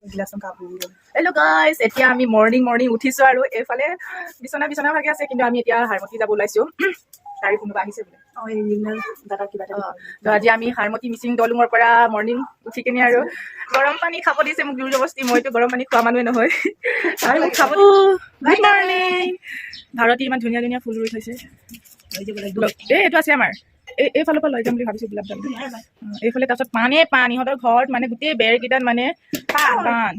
Hello guys, এতিয়া আমি morning উঠিছো আৰু এফালে বিছনা ভাগে আছে কিন্তু আমি এতিয়া হাৰমতি যাব ওলাইছো তাৰি কোনোবা আহিছে বোলে আজি আমি হাৰমতি মিচিং দলুঙৰ পৰা মৰ্নিং উঠি কিনে আৰু গৰম পানী খাব দিছে মোক জবৰদস্তি মইতো গৰম পানী খোৱা মানুহে নহয় আৰু মোক খাব গুড মৰ্নিং ভাৰতী ইমান ধুনীয়া ধুনীয়া ফুল ৰুই থৈছে এইটো আছে আমাৰ এইফালৰ পৰা লৈ যাম বুলি ভাবিছো গোলাপ জাল এইফালে তাৰপিছত পাণ ইহঁতৰ ঘৰত মানে গোটেই বেৰকেইটাত মানে পাণ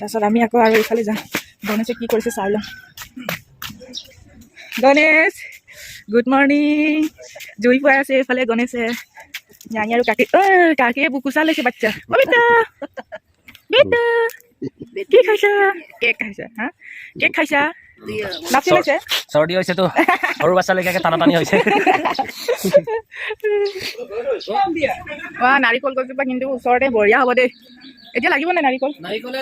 তাৰপিছত আমি আকৌ আৰু এইফালে যাম গণেশে কি কৰিছে চাই লওঁ গণেশ গুড মৰ্নিং জুই পুৱাই আছে এইফালে গণেশে জানি আৰু কাকিয়ে বুকুচা লৈছে বাচ্চা বেটা কি খাইছা কেক খাইছা হা কেক খাইছা চৰ্দি হৈছে তো সৰু বাচ্চালৈকে টানা হৈছে নাৰিকল গছজোপা কিন্তু ওচৰতে বঢ়িয়া হ'ব দেই এতিয়া লাগিব নে নাৰিকল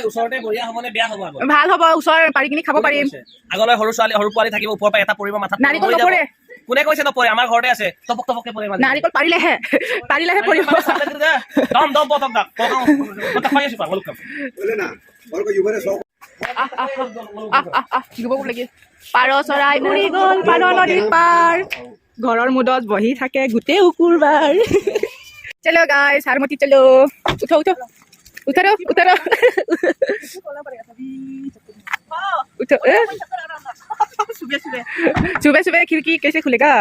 ওচৰতে বঢ়িয়া হ'ব নে বেয়া হ'ব ভাল হ'ব ওচৰ পাৰি কিনি খাব পাৰিম আগলৈ সৰু পোৱালি থাকিব ওপৰৰ পৰা এটা পৰিব মাথাত নাৰিকল নপৰে কোনে কৈছে নপৰে আমাৰ ঘৰতে আছে টপকে পৰে নাৰিকল পাৰিলেহে পৰিব দম পতক দাক কথা খাই আছো পাগল কাম পাৰ চৰাই উৰি গ'ল পাৰ নদীৰ পাৰ ঘৰৰ মুদত বহি থাকে গোটেই শুকুৰবাৰ চলো গাইছ হাৰমতি চলো উঠো सुबह खिड़की कैसे खुलेगा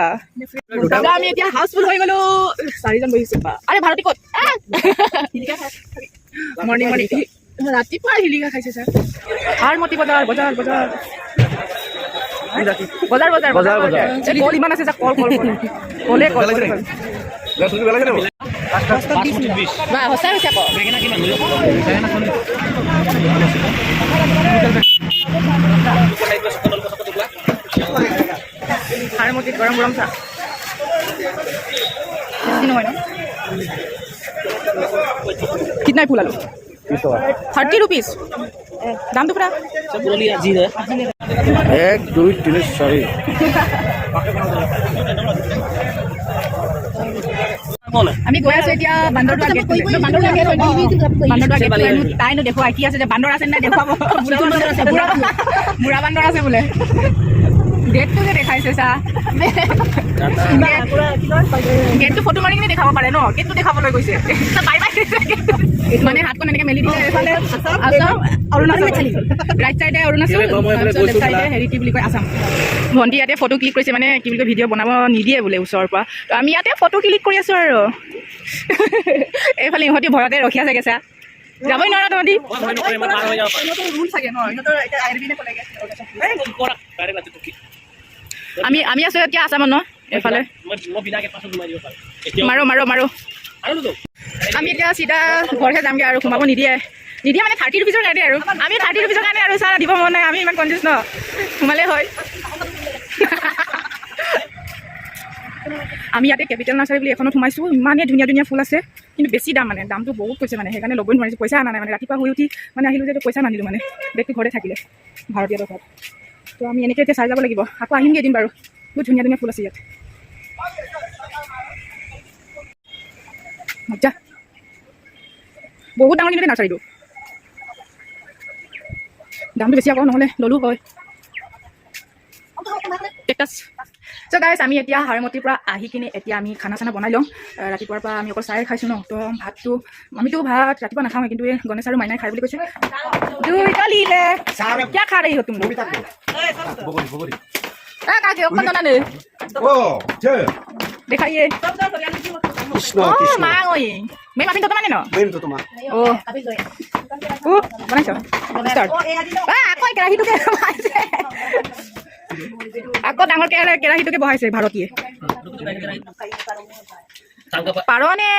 আমি এতিয়া হাউসফুল হৈ গলো 4জন বহিছে আরে ভাৰতী কত মৰ্নিং ৰাতিপুৱা হিলিকা খাইছে স্যাৰ হাৰমতি বজাৰ কল ইমান আছে কল সঁচাই হৈছে আকৌ হাৰমতিত গৰম চাহ নহয় ন কিতনাই ফুল আলু 30 रुपीस দাম তো পুরা 1 2 3 4 আমি গৈ আছো এতিয়া বান্দৰদোৱা তাইনো দেখুৱাই কি আছে যে বান্দৰ আছে নাই দেখুৱাব বুঢ়া বান্দৰ আছে বোলে গেটটো যে দেখাইছে চা গেটটো ফটো মাৰি কিনে দেখাব পাৰে ন গেটটো দেখাবলৈ গৈছে বাই মানে হাতখন এনেকে মেলি দিলে এফালে আসাম অৰুণাচল ৰাইট চাইডে অৰুণাচল লেফ্ট চাইডে হেৰি কি বুলি কয় আসাম ভণ্টি ইয়াতে ফটো ক্লিক কৰিছে মানে কি বুলি কয় ভিডিঅ' বনাব নিদিয়ে বোলে ওচৰৰ পৰা তো আমি ইয়াতে ফটো ক্লিক কৰি আছো আৰু এইফালে ইহঁতি ভয়তে ৰখি আছে গেছা যাবই নোৱাৰা তহঁতি আমি আছো এতিয়া আসামত ন এইফালে মাৰো আমি এতিয়া চিধা ঘৰহে যামগৈ আৰু সোমাব নিদিয়ে মানে 30 रुपीसৰ কাৰণে আৰু আমি 30 रुपीसৰ কাৰণে আৰু চাহ দিব মন নাই আমি ইমান কনফিউজ ন সোমালে হয় আমি ইয়াতে কেপিটেল নাৰ্চাৰী বুলি এখনত সোমাইছো ইমানেই ধুনীয়া ফুল আছে কিন্তু বেছি দাম মানে দামটো বহুত কৈছে মানে সেইকাৰণে ল'বই নোৱাৰিছোঁ পইচা আনা নাই মানে ৰাতিপুৱা শুই উঠি মানে আহিলোঁ যে পইচা নানিলোঁ মানে বেগটো ঘৰতে থাকিলে ভাৰতীয় দোকানত তো আমি এনেকৈ এতিয়া চাই যাব লাগিব আকৌ আহিমগৈ এদিন বাৰু বহুত ধুনীয়া ফুল আছে ইয়াত মজা বহুত ডাঙৰ কিন্তু নাৰ্চাৰীটো দামটো বেছি আকৌ নহ'লে ল'লোঁ হয় কেকটাছ চ' গাইছ আমি এতিয়া হাৰমতিৰ পৰা আহি কিনে এতিয়া আমি খানা চানা বনাই লওঁ ৰাতিপুৱাৰ পৰা আমি অকল চাহে খাইছোঁ ন তো ভাতটো আমিতো ভাত ৰাতিপুৱা নাখাওঁ কিন্তু এই গণেশ আৰু মাইনাই খাই বুলি কৈছে দুইটা লিলে কিয় খা ৰহি हो तुम কাকে অকণ জনা নে দেখাইয়ে মাং ঐ মেম আপুনি তো মানে ন মেম তো তোমা বনাইছ ষ্টাৰ্ট আকৌ কেৰাহীটোকে বহাইছে আকৌ ডাঙৰ কেৰাহীটোকে বহাইছে ভাৰতীয়ে পাৰনে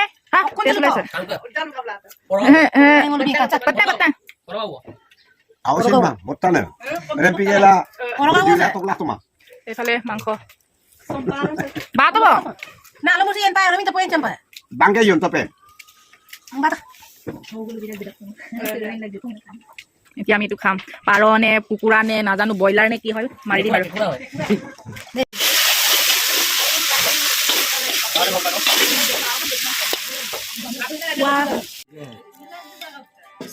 এইফালে মাংস ভাত হ'ব এতিয়া আমি এইটো খাম পাৰ নে কুকুৰা নে নাজানো ব্ৰইলাৰ নে কি হয় মাৰি দিম আৰু Wow.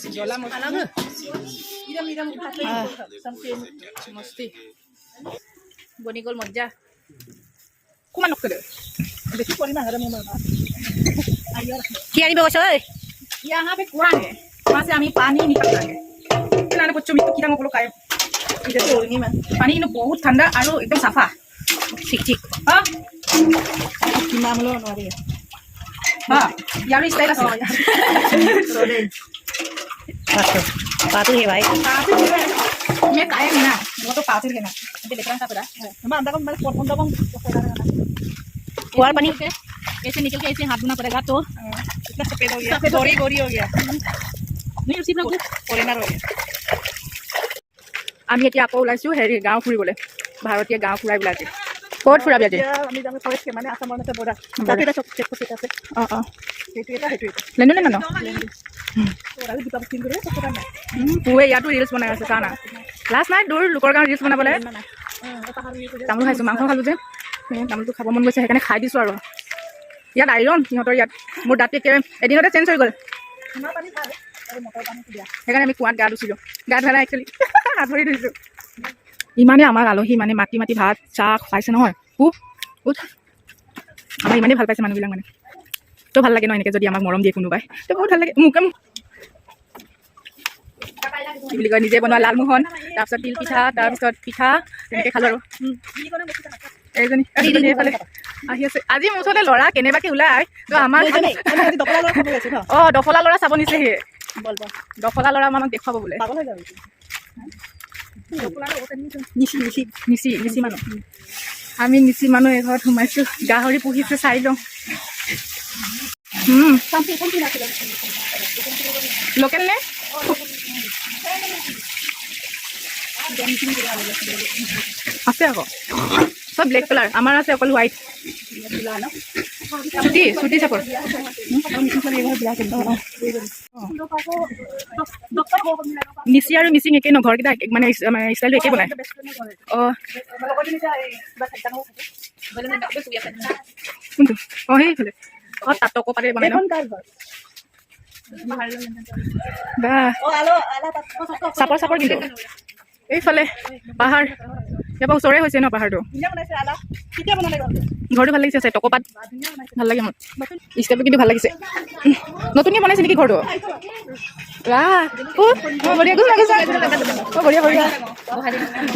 Jola mesti. Boni gol manja. Kuma nok kede. Dekhi pori mangara mo mama. কি আনিব কৈছ ঐ यहाँ पे कुआं है, वहाँ से हमें पानी निकलता है। फिलहाल बच्चों में तो कितना को खाए, इधर से ओढ़नी में पानी इन्हें बहुत ठंडा और एकदम साफा। ঠিক ঠিক हाँ কিমান লো নোৱাৰি हाँ यार इस टाइप का পাতো হে ভাই मैं खाए नहीं ना, वो तो पाते हैं ना, ये लेकर आता पड़ा। আমাৰ আন্দা কম মানে পটন দবং কুৱাৰ পানী ऐसे निकल के ऐसे हाथ धोना पड़ेगा तो इतना सफेद हो गया सफेद गोरी गोरी हो गया नहीं उसी लोग ফৰেনাৰ हो गया আমি এতিয়া আকৌ ওলাইছো হেৰি গাঁও ফুৰিবলৈ ভাৰতীয় গাঁও ফুৰাইবলৈ আজি ক'ত ফুৰাবি আজি আমি যাম ফৰেষ্ট মানে আসামৰ মতে বৰ্ডাৰ তাতে এটা চব চেক পোষ্ট আছে অঁ অঁ সেইটো এটা লেনো নে নানো আৰু দুটা বুকিং কৰি চব কথা নাই পুৱে ইয়াতো ৰিলচ বনাই আছে চা না লাষ্ট নাইট দূৰ লোকৰ গাঁৱত ৰিলচ বনাবলৈ তামোল খাইছোঁ মাংস খালোঁ যে তামোলটো খাব মন গৈছে সেইকাৰণে খাই দিছোঁ আৰু ইয়াত আইৰণ সিহঁতৰ ইয়াত মোৰ দাঁত এদিনতে চেঞ্জ হৈ গ'ল সেইকাৰণে আমি কুঁৱাত গা ধুইছিলোঁ গা ধোৱা নাই একচুৱেলি হাত ভৰি ধুইছোঁ ইমানে আমাক আলহী মানে মাতি মাতি ভাত চাহ খুৱাইছে নহয় উঠ আমাৰ ইমানেই ভাল পাইছে মানুহবিলাক মানে তো ভাল লাগে ন এনেকৈ যদি আমাক মৰম দিয়ে কোনোবাই তো বহুত ভাল লাগে মোকে কি বুলি কয় নিজে বনোৱা লালমোহন তাৰপিছত তিল পিঠা তাৰপিছত পিঠা তেনেকৈ খালোঁ আৰু এইজনী এইফালে আহি আছে আজি মুঠতে ল'ৰা কেনেবাকৈ ওলাই তো আমাৰ অঁ দফলা ল'ৰা চাব নিছেহি দফলা ল'ৰা আমাক দেখুৱাব বোলে নিচি মানুহ আমি নিচি মানুহ এঘৰত সোমাইছোঁ গাহৰি পুহিছোঁ চাই লওঁ লোকেল নে আছে আকৌ চব ব্লেক কালাৰ আমাৰ আছে অকল হোৱাইট চুটি চাপৰ নিচি আৰু মিচিং একেই ন ঘৰকেইটা মানে ষ্টাইলটো একেই বনায় অঁ কোনটো অঁ সেইফালে অঁ তাত টকো পাতে বনাই ন বা চাপৰ কিন্তু এইফালে পাহাৰ ইয়াৰ পৰা ওচৰে হৈছে ন পাহাৰটো ঘৰটো ভাল লাগিছে চাই টকপাত ভাল লাগে মোৰ ষ্টাইলটো কিন্তু ভাল লাগিছে নতুনকৈ বনাইছে নেকি ঘৰটো বঢ়িয়া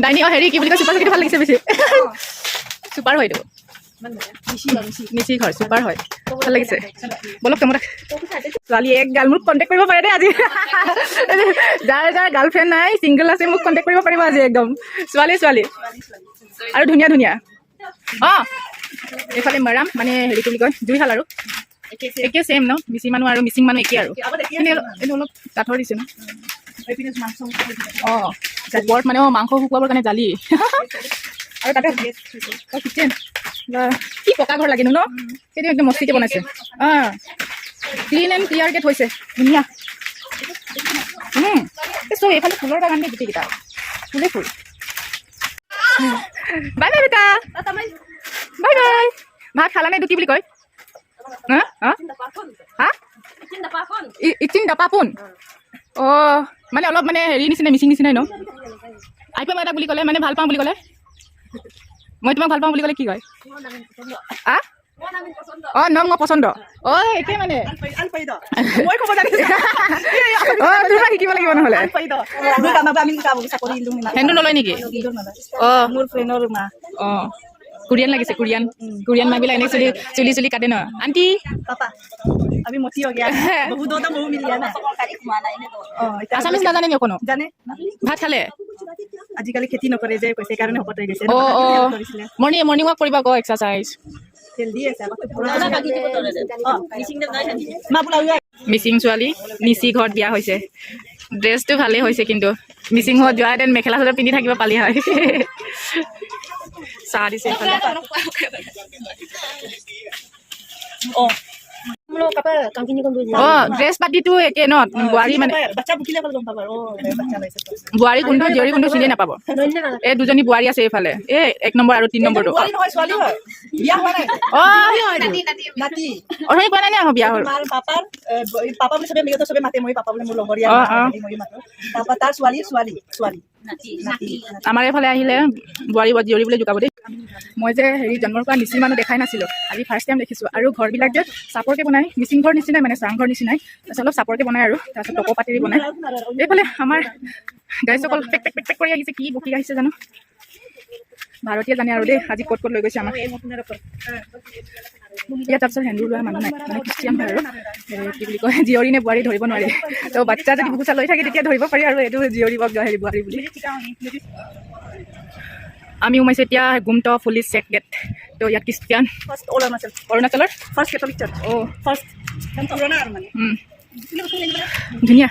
ডাইনিং অঁ হেৰি কি বুলি কয় চুপাৰ চকীটো ভাল লাগিছে বেছি চুপাৰ হয় এইটো নিচি ঘৰ চুপাৰ হয় ভাল লাগিছে বলক কেমেৰা ছোৱালী এক গাল মোক কণ্টেক্ট কৰিব পাৰে দেই আজি যাৰ গাৰ্লফ্ৰেণ্ড নাই ছিংগল আছে মোক কণ্টেক্ট কৰিব পাৰিব আজি একদম ছোৱালী আৰু ধুনীয়া অঁ এইফালে মৰাম মানে হেৰি কি বুলি কয় জুইশাল আৰু একে ছেইম ন মিচিং মানুহ আৰু মিচিং মানুহ একেই আৰু এইটো অলপ কাঠৰ দিছে ন অঁ ওপৰত মানে অঁ মাংস শুকুৱাবৰ কাৰণে জালি আৰু তাতে কিচেন কি পকা ঘৰ লাগেনো ন সেইটো একদম মস্তিকে বনাইছে অঁ ক্লিন এণ্ড ক্লিয়াৰকৈ থৈছে ধুনীয়া চব এইফালে ফুলৰ বাগান দেই গোটেইকেইটা ফুলে ফুল বাই বাই বেটা বাই ভাত খালা নাই এইটো কি বুলি কয় হা ইচিন দাপাপোন অঁ মানে অলপ মানে হেৰি নিচিনা মিচিং নিচিনাই ন আই পাম এটা বুলি ক'লে মানে ভাল পাওঁ বুলি ক'লে মই তোমাক ভাল পাওঁ বুলি ক'লে কি কয় অঁ নম মই পচন্দ অঁ একেই মানে তোমাৰ শিকিব লাগিব নহ'লে হেণ্ডো নলয় নেকি অঁ মোৰ ফ্ৰেণ্ডৰ মা অঁ কোৰিয়ান লাগিছে কোৰিয়ান মাবিলাক এনেই চুলি কাটে ন আণ্টি পাপা আমি মতি हो गया बहुत दो बहु मिल गया ना আছামিজ নাজানে নি অকণো জানে ভাত খালে আজিকালি খেতি নকৰে যে কৈছে কাৰণে শকত হৈ গৈছে অঁ মৰ্ণিং ৱাক কৰিব আকৌ এক্সাৰচাইজ হেল্ডি আছে মা বোলা মিচিং ছোৱালী নিচি ঘৰত বিয়া হৈছে ড্ৰেছটো ভালেই হৈছে কিন্তু মিচিং ঘৰত যোৱাহেঁতেন মেখেলা চাদৰ পিন্ধি থাকিব পালি হয় চাহ দিছে लोग कपड़ा कंकिनी को दूध অ ড্ৰেছ পাতিটো একে ন বোৱাৰী মানে बच्चा बुकिले को गम पाबा ओ बच्चा लाइसे বোৱাৰী কোনটো জীয়ৰী কোনটো চিনি নাপাব नन्ने ना এই দুজনী বোৱাৰী আছে এইফালে এই 1 নম্বৰ আৰু 3 নম্বৰটো वाली নহয় ছোৱালী হয় বিয়া হোৱা নাই অ নাতি অথনি কোৱা নাই নে বিয়া হ'ল মাৰ পাপাৰ পাপা বুলি সবে মিগত সবে মাতে মই পাপা বুলি মোৰ লগৰীয়া মই মাতো পাপা তাৰ ছোৱালী নাতি আমাৰ এইফালে আহিলে বোৱাৰী জীয়ৰী বুলি জোকাব দেই মই যে হেৰি জন্মৰ পৰা মিচিং মানুহ দেখাই নাছিলোঁ আজি ফাৰ্ষ্ট টাইম দেখিছোঁ আৰু ঘৰবিলাক যে চাপৰকৈ বনাই মিচিং ঘৰ নিচিনাই মানে চাংঘৰ নিচিনাই তাৰপিছত অলপ চাপৰকৈ বনাই আৰু তাৰপিছত টকৌ পাতেৰে বনাই এইফালে আমাৰ গাইসকল পেক পেক পেক পেক কৰি আহিছে কি বকি আহিছে জানো ভাৰতীয় জানে আৰু দেই আজি ক'ত লৈ গৈছে আমাক ইয়াত তাৰপিছত সেন্দুৰ লোৱা মানুহ নাই মানে খ্ৰীষ্টিয়ান হয় আৰু কি বুলি কয় জীয়ৰী নে বোৱাৰী ধৰিব নোৱাৰি তো বাচ্ছা যদি বুকুচা লৈ থাকে তেতিয়া ধৰিব পাৰি আৰু এইটো জীয়ৰী বা হেৰি বোৱাৰী বুলি আমি সোমাইছোঁ এতিয়া গুমট পুলিচ চেক গেট তো ইয়াত খ্ৰীষ্টিয়ান ফাৰ্ষ্ট অৰুণাচলৰ ফাৰ্ষ্ট কেথলিক চাৰ্চ অঁ ফাৰ্ষ্ট পুৰণা আৰু মানে ধুনীয়া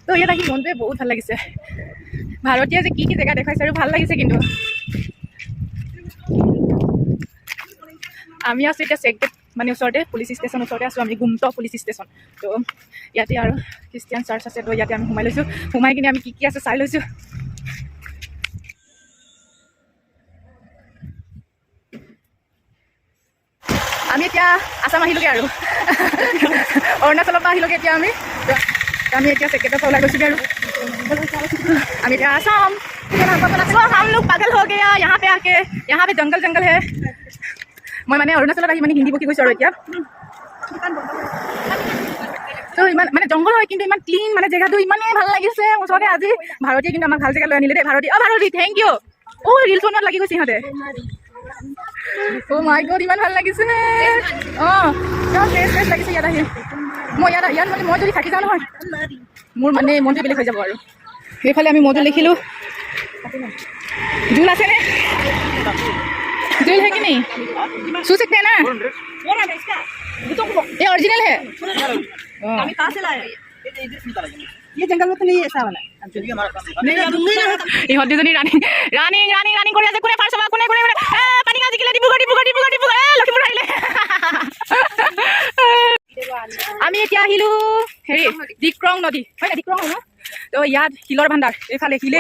তো ইয়াত আহি মনটোৱে বহুত ভাল লাগিছে ভাৰতীয় যে কি কি জেগা দেখাইছে আৰু ভাল লাগিছে কিন্তু আমি আছোঁ এতিয়া চেক গেট মানে ওচৰতে পুলিচ ষ্টেচন ওচৰতে আছোঁ আমি গুমট পুলিচ ষ্টেচন তো ইয়াতে আৰু খ্ৰীষ্টিয়ান চাৰ্চ আছে তো ইয়াতে আমি সোমাই লৈছোঁ সোমাই কিনে আমি কি কি আছে চাই লৈছোঁ আমি এতিয়া আসাম আহিলোগৈ আৰু অৰুণাচলৰ পৰা আহিলোগৈ এতিয়া আমি এতিয়া চেক গেটৰ পৰা ওলাই গৈছোগৈ আৰু আমি এতিয়া आसाम हम लोग पागल हो गया यहाँ पे आके यहाँ पे जंगल है मैं माने अरुणाचल आहि माने हिंदी बकी গৈছো আৰু এতিয়া তো ইমান মানে জংগল হয় কিন্তু ইমান ক্লিন মানে জেগাটো ইমানেই ভাল লাগিছে ওচৰতে আজি ভাৰতীয় কিন্তু আমাক ভাল জেগা লৈ আনিলে দেই ভাৰতী থেংক ইউ অ ৰিলছ বনোৱাত লাগি গৈছে সিহঁতে অ মাই গড ইমান ভাল লাগিছে অ কিয় ফ্ৰেছ লাগিছে ইয়াত আহি মই ইয়াত মানে মই যদি থাকি যাওঁ নহয় মোৰ মানে মনটো বেলেগ হৈ যাব আৰু সেইফালে আমি মজুল লিখিলোঁ জুল আছে নে জুল है कि नहीं छू सकते हैं ना ये ओरिजिनल है আমি कहां से लाए ये जंगल में तो नहीं ऐसा वाला ইহঁত দুজনী ৰানিং কৰি আছে কোনে ফাৰ্ষ্ট হ'ব কোনে পানী গাজি কিলে ডিব্ৰুগড় লখিমপুৰ আহিলে আমি এতিয়া আহিলোঁ হেৰি ডিক্ৰং নদী হয় ডিক্ৰং হয় ন তো ইয়াত শিলৰ ভাণ্ডাৰ এইফালে শিল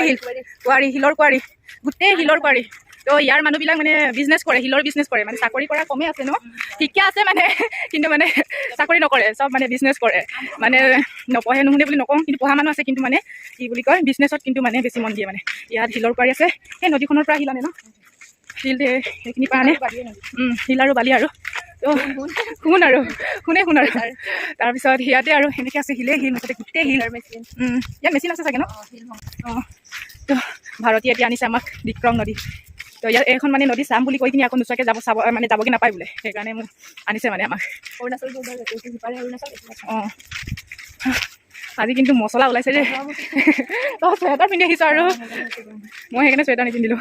শিলৰ কুঁৱাৰী গোটেই শিলৰ কুঁৱাৰী তো ইয়াৰ মানুহবিলাক মানে বিজনেছ কৰে শিলৰ বিজনেছ কৰে মানে চাকৰি কৰা কমেই আছে ন ঠিকে আছে মানে কিন্তু মানে চাকৰি নকৰে চব মানে বিজনেছ কৰে মানে নপঢ়ে নুশুনে বুলি নকওঁ কিন্তু পঢ়া মানুহ আছে কিন্তু মানে কি বুলি কয় বিজনেছত কিন্তু মানে বেছি মন দিয়ে মানে ইয়াত শিলৰ কুঁৱাৰী আছে সেই নদীখনৰ পৰা শিল আনে ন শিল সেইখিনি পৰা আনে শিল আৰু বালি আৰু তো শুন আৰু তাৰপিছত ইয়াতে আৰু সেনেকৈ আছে শিল মুঠতে গোটেই শিল ইয়াত মেচিন আছে চাগে ন অঁ তো ভাৰতীয় এতিয়া আনিছে আমাক ডিক্ৰং নদী তো ইয়াত এইখন মানে নদী চাম বুলি কৈ কিনি আকৌ নোচোৱাকৈ মানে যাবগৈ নাপায় বোলে সেইকাৰণে মোক আনিছে মানে আমাক অঁ আজি কিন্তু মছলা ওলাইছে দেই তো চুৱেটাৰ পিন্ধি আহিছোঁ আৰু মই সেইকাৰণে চুৱেটাৰ নিপিন্ধিলোঁ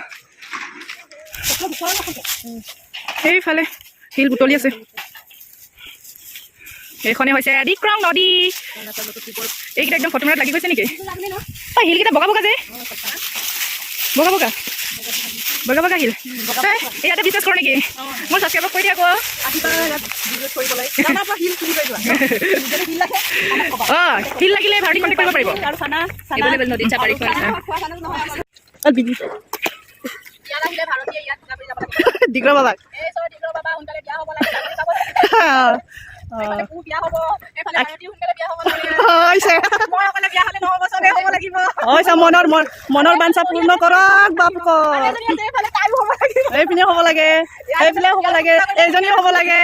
সেইফালে শিল বুটলি আছে এইখনে হৈছে ডিক্ৰং নদী এইকেইটা একদম ফটো মাৰত লাগি গৈছে নেকি অঁ শিলকেইটা বগা যে বগা শিল ইয়াতে বিজনেছ কৰোঁ নেকি মোৰ ছাবস্ক্ৰাইবক কৈ দিয়া আকৌ অঁ শিল লাগিলে ভাৰতী কণ্টেক্ট কৰিব পাৰিব ডিগ্ৰ বাবাক মনৰ বাঞ্ছা পূৰ্ণ কৰক বাপক এইপিনে হ'ব লাগে এইফালে হ'ব লাগে এইজনীও হ'ব লাগে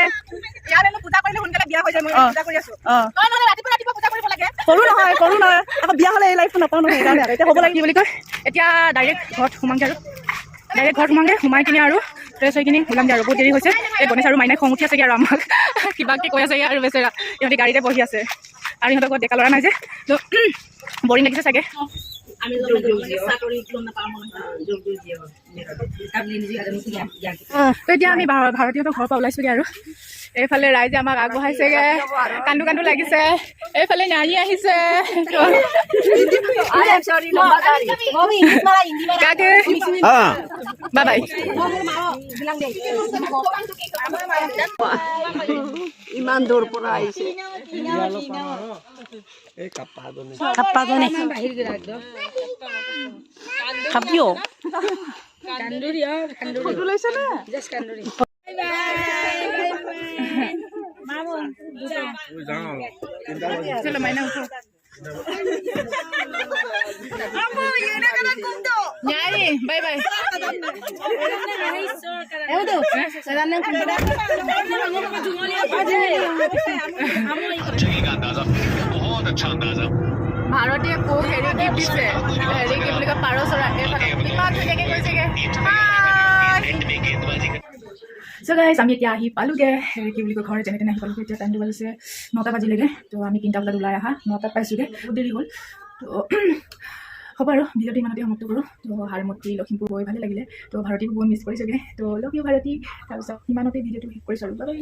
কৰো নহয় আকৌ বিয়া হ'লে এই লাইফটো নাপাওঁ নহয় সেইকাৰণে এতিয়া হ'ব লাগে কি বুলি কয় এতিয়া ডাইৰেক্ট ঘৰত সোমাই কিনে আৰু ফ্ৰেছ হৈ কিনে ওলামগৈ আৰু বহুত দেৰি হৈছে এই গণেশ আৰু মাইনাই খং উঠি আছেগৈ আৰু আমাক কিবাকে কৈ আছে আৰু বেচেৰা ইহঁতি গাড়ীতে বহি আছে আৰু ইহঁতৰ ঘৰত ডেকা ল'ৰা নাই যে তো বৰিং লাগিছে চাগে তো এতিয়া আমি ভাৰতীয়হঁতৰ ঘৰৰ পৰা ওলাইছোগৈ আৰু এইফালে ৰাইজে আমাক আগবঢ়াইছেগে কান্দো কান্দো লাগিছে এইফালে নাৰী আহিছে কাকে বাই বাই ইমান দূৰ পৰা আহিছে কাপ্পাজনে খাবিও চলো মাইনা উঠো nyari bye bye ভাৰতীয় কোক হেৰি গিফ্ট দিছে হেৰি কি বুলি কয় পাৰ চৰাই ইমান ধুনীয়াকৈ কৈছেগে চ' গাইজ আমি এতিয়া আহি পালোঁগৈ হেৰি কি বুলি কয় ঘৰ যেনে তেনে আহি পালোঁগৈ এতিয়া টাইমটো বাজিছে 9টা বাজিলেগৈ তো আমি 3টা বজাত ওলাই অহা 9টাত পাইছোঁগৈ বহুত দেৰি হ'ল তো হ'ব আৰু ভিডিঅ'টো ইমানতে সমাপ্ত কৰোঁ তো হাৰমতি লখিমপুৰ গৈ ভালে লাগিলে তো ভাৰতীক বহুত মিছ কৰিছেগৈ তো লভ ইউ ভাৰতী তাৰপিছত ইমানতে ভিডিঅ'টো শেষ কৰিছোঁ আৰু বাই